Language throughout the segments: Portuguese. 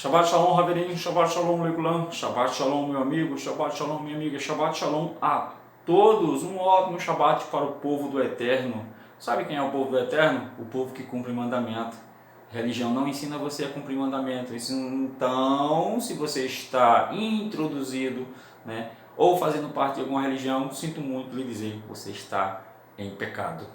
Shabbat Shalom, Haverim, Shabbat Shalom, Legulan, Shabbat Shalom, meu amigo, Shabbat Shalom, minha amiga, Shabbat Shalom a todos. Um ótimo Shabbat para o povo do Eterno. Sabe quem é o povo do Eterno? O povo que cumpre mandamento. Religião não ensina você a cumprir mandamento. Então, se você está introduzido, ou fazendo parte de alguma religião, sinto muito lhe dizer que você está em pecado.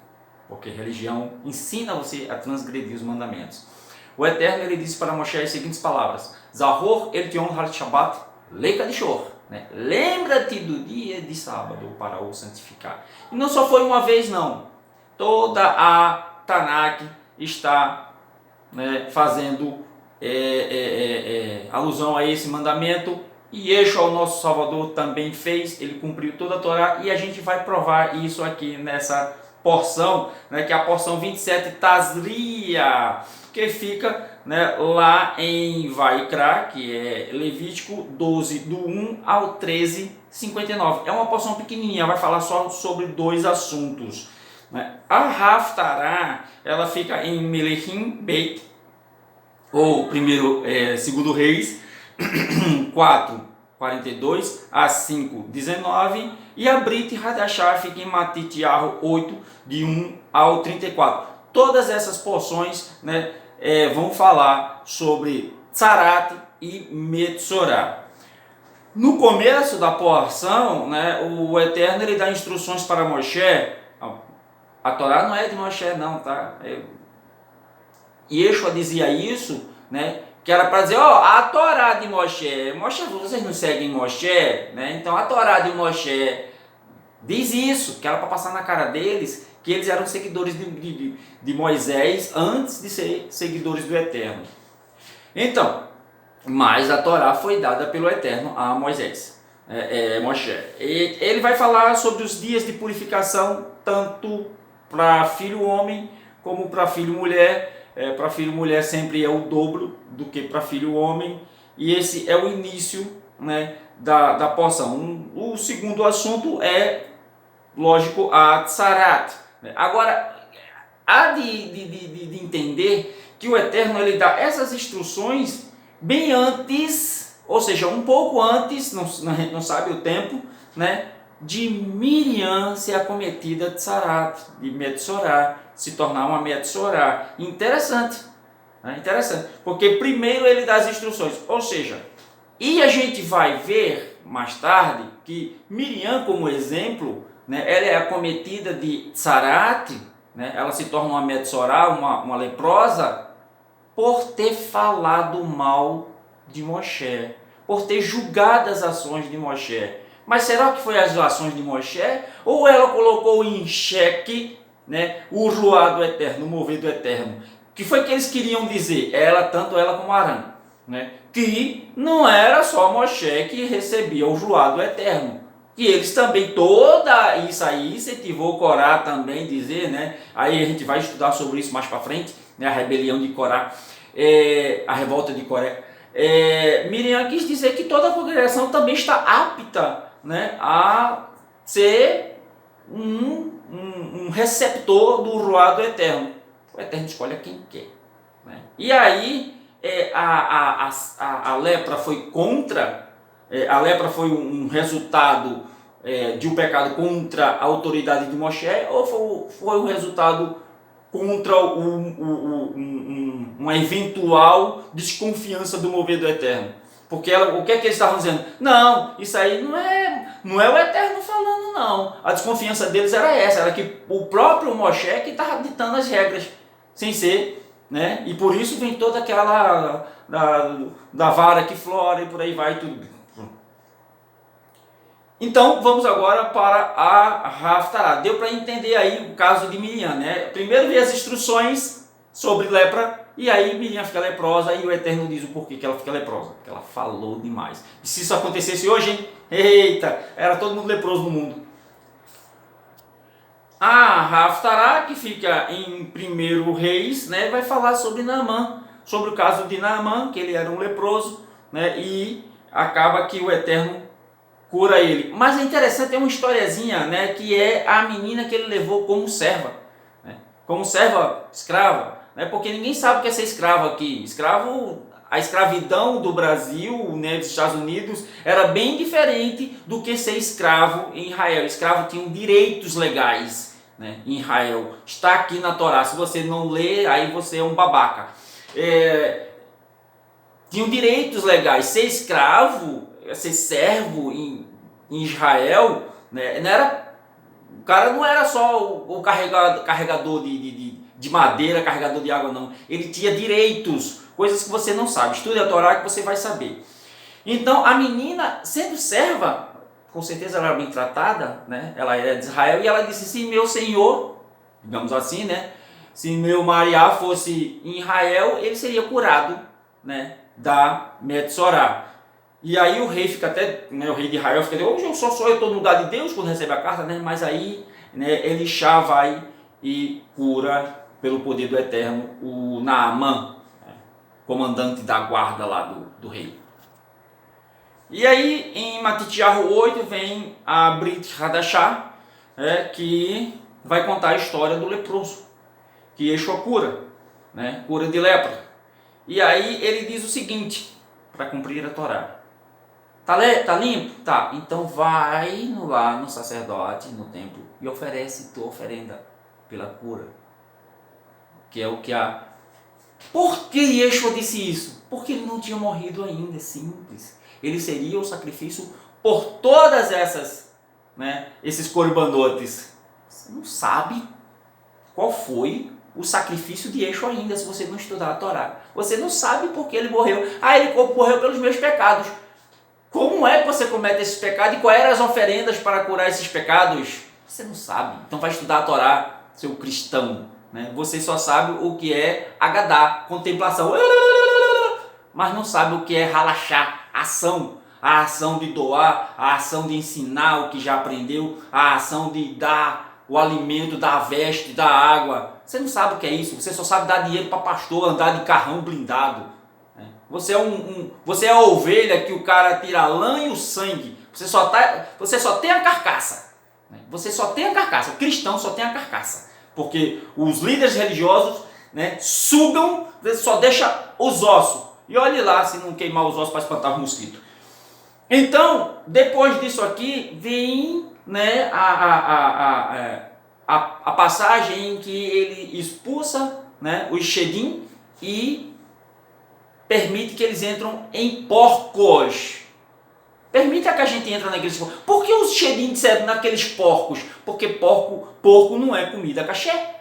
Porque religião ensina você a transgredir os mandamentos. O Eterno ele disse para Moshe as seguintes palavras: Zahor el tion har Shabbat leika de shor. Lembra-te do dia de sábado para o santificar. E não só foi uma vez, não. Toda a Tanakh está fazendo alusão a esse mandamento. E Yeshua, o nosso Salvador, também fez. Ele cumpriu toda a Torá. E a gente vai provar isso aqui nessa porção, que é a porção 27 Tazria, que fica lá em Vaikra, que é Levítico 12, do 1 ao 13, 59. É uma porção pequenininha, vai falar só sobre dois assuntos. A Haftarah, ela fica em Melechim Beit, ou segundo Reis, 4, 42 a 5, 19, e a Brit Hadashah fica em Matitiahu 8, de 1 ao 34. Todas essas porções vão falar sobre Tzarat e Metzorah. No começo da porção, o Eterno ele dá instruções para Moshe. A Torá não é de Moshe não, tá? Yeshua dizia isso, que era para dizer, a Torá de Moshe, vocês não seguem Moshe, então a Torá de Moshe diz isso, que era para passar na cara deles, que eles eram seguidores de Moisés antes de ser seguidores do Eterno. Então, mas a Torá foi dada pelo Eterno a Moisés, Moshe. E ele vai falar sobre os dias de purificação, tanto para filho homem como para filho mulher. Para filho mulher sempre é o dobro do que para filho homem, e esse é o início da porção. O segundo assunto é, lógico, a Tzarat. Agora, há de entender que o Eterno ele dá essas instruções bem antes, ou seja, um pouco antes, a gente não sabe o tempo, de Miriam ser acometida de Tzarat, de Metzorah, se tornar uma Metzorah. Interessante, porque primeiro ele dá as instruções, ou seja, e a gente vai ver mais tarde que Miriam, como exemplo, ela é acometida de Tzarat, ela se torna uma Metzorah, uma leprosa, por ter falado mal de Moshe, por ter julgado as ações de Moshe. Mas será que foi as ações de Moshe? Ou ela colocou em xeque o ruá do Eterno, o mover do Eterno? Que foi que eles queriam dizer? Tanto ela como Arã, que não era só Moshe que recebia o ruá do Eterno. Que eles também, toda isso aí, incentivou Corá também dizer, aí a gente vai estudar sobre isso mais para frente, a rebelião de Corá, a revolta de Coré. Miriam quis dizer que toda a congregação também está apta a ser um receptor do ruá do Eterno. O Eterno escolhe quem quer. E aí a lepra foi contra, a lepra foi um resultado de um pecado contra a autoridade de Moshe, ou foi um resultado contra uma eventual desconfiança do mover do Eterno? Porque o que eles estavam dizendo? Não, isso aí não é o Eterno falando, não. A desconfiança deles era essa, era que o próprio Moshe que estava ditando as regras, sem ser, e por isso vem toda aquela da vara que flora e por aí vai tudo. Então vamos agora para a Haftarah. Deu para entender aí o caso de Miriam, Primeiro veio as instruções sobre lepra, e aí Miriam fica leprosa, e o Eterno diz o porquê que ela fica leprosa. Porque ela falou demais. E se isso acontecesse hoje, hein? Eita, era todo mundo leproso no mundo. A Haftarah, que fica em 1 Reis, vai falar sobre Naamã, sobre o caso de Naamã, que ele era um leproso, e acaba que o Eterno cura ele. Mas é interessante, tem uma historiazinha, que é a menina que ele levou como serva, como serva escrava, porque ninguém sabe o que é ser escravo aqui. Escravo a escravidão do Brasil, né, dos Estados Unidos, era bem diferente do que ser escravo em Israel. Escravo tinha direitos legais, né, em Israel. Está aqui na Torá. Se você não lê, aí você é um babaca. Tinham direitos legais. Ser escravo, ser servo em Israel, né, não era, o cara não era só o carregador de madeira, carregador de água, não. Ele tinha direitos, coisas que você não sabe. Estude a Torá que você vai saber. Então, a menina, sendo serva, com certeza ela era bem tratada, né? Ela era de Israel, e ela disse: se meu senhor, digamos assim, né? Se meu mariá fosse em Israel, ele seria curado, né, da Metsorá. E aí o rei fica até, né, o rei de Israel fica, hoje eu só sou, eu estou no lugar de Deus quando recebe a carta, né? Mas aí, né, Elisha vai e cura pelo poder do Eterno o Naamã, comandante da guarda lá do rei. E aí em Matitiahu 8 vem a Brit Hadashah, que vai contar a história do leproso, que Yeshua cura, né, cura de lepra. E aí ele diz o seguinte, para cumprir a Torá: tá limpo? Tá, então vai lá no sacerdote, no templo, e oferece tua oferenda pela cura, que é o que a... Por que Yeshua disse isso? Porque ele não tinha morrido ainda, é simples. Ele seria o sacrifício por todas essas, né, esses corbanotes. Você não sabe qual foi o sacrifício de Yeshua ainda, se você não estudar a Torá. Você não sabe por que ele morreu. Ele morreu pelos meus pecados. Como é que você comete esses pecados e quais eram as oferendas para curar esses pecados? Você não sabe. Então vai estudar a Torá, seu cristão, né? Você só sabe o que é Agadá, contemplação, mas não sabe o que é halachá, ação. A ação de doar, a ação de ensinar o que já aprendeu, a ação de dar o alimento, dar a veste, dar a água. Você não sabe o que é isso. Você só sabe dar dinheiro para pastor, andar de carrão blindado. Você é a ovelha que o cara tira a lã e o sangue. Você só tem a carcaça. Você só tem a carcaça. O cristão só tem a carcaça. Porque os líderes religiosos, né, sugam, só deixa os ossos. E olhe lá se não queimar os ossos para espantar o mosquito. Então, depois disso aqui, vem, né, a passagem em que ele expulsa, né, os shedim e permite que eles entram em porcos. Permita que a gente entre naqueles porcos. Por que os shedim disseram naqueles porcos? Porque porco não é comida caché.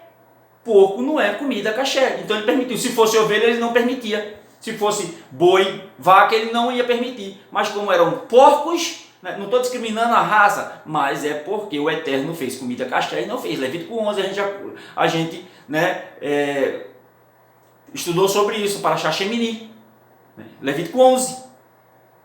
Porco não é comida caché. Então ele permitiu. Se fosse ovelha, ele não permitia. Se fosse boi, vaca, ele não ia permitir. Mas como eram porcos, né, não estou discriminando a raça, mas é porque o Eterno fez comida caché e não fez. Levítico 11, a gente né, estudou sobre isso, para Shemini. Levítico 11.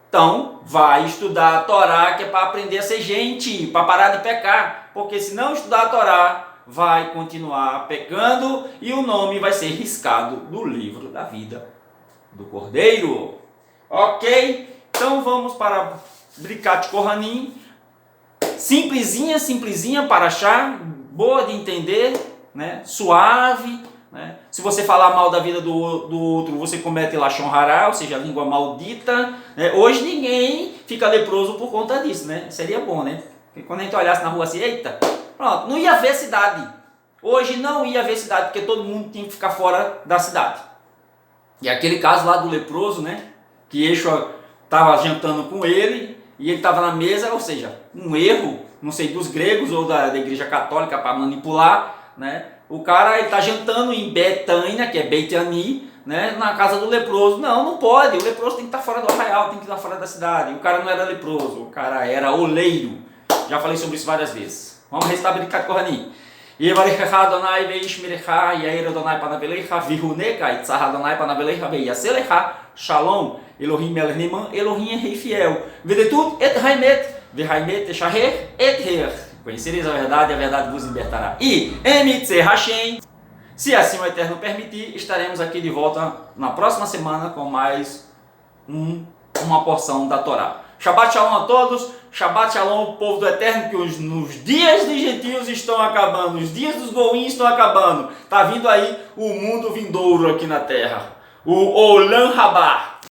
Então, vai estudar a Torá, que é para aprender a ser gente, para parar de pecar. Porque se não estudar a Torá, vai continuar pecando e o nome vai ser riscado do livro da vida do Cordeiro. Ok? Então vamos para Bricat Kohanim. Simplesinha para achar, boa de entender, né? Suave. Né? Se você falar mal da vida do outro, você comete Lashon Hará, ou seja, língua maldita. Né? Hoje ninguém fica leproso por conta disso, né? Seria bom, né? Porque quando a gente olhasse na rua assim, eita, pronto, não ia haver cidade. Hoje não ia haver cidade, porque todo mundo tinha que ficar fora da cidade. E aquele caso lá do leproso, né? Que Yeshua estava jantando com ele, e ele estava na mesa, ou seja, um erro, não sei, dos gregos ou da igreja católica para manipular, né? O cara está jantando em Betânia, que é Beit Ani, né, na casa do leproso. Não pode. O leproso tem que estar fora do arraial, tem que estar fora da cidade. O cara não era leproso, o cara era oleiro. Já falei sobre isso várias vezes. Vamos restabelecer Bricat Kohanim. Yevarechecha Adonai veishmerecha, yair Adonai panavelecha, vihuneka, itzah Adonai panavelecha, veiaselecha, shalom, Elohim melech neman, Elohim é rei fiel. Vedetut et haimet, vehaimet eshaher et her. Conhecereis a verdade vos libertará. E Emitze Hashem, se assim o Eterno permitir, estaremos aqui de volta na próxima semana com mais uma porção da Torá. Shabbat Shalom a todos, Shabbat Shalom, povo do Eterno, que nos dias dos gentios estão acabando, os dias dos goins estão acabando. Está vindo aí o mundo vindouro aqui na terra, o Olam Rabá.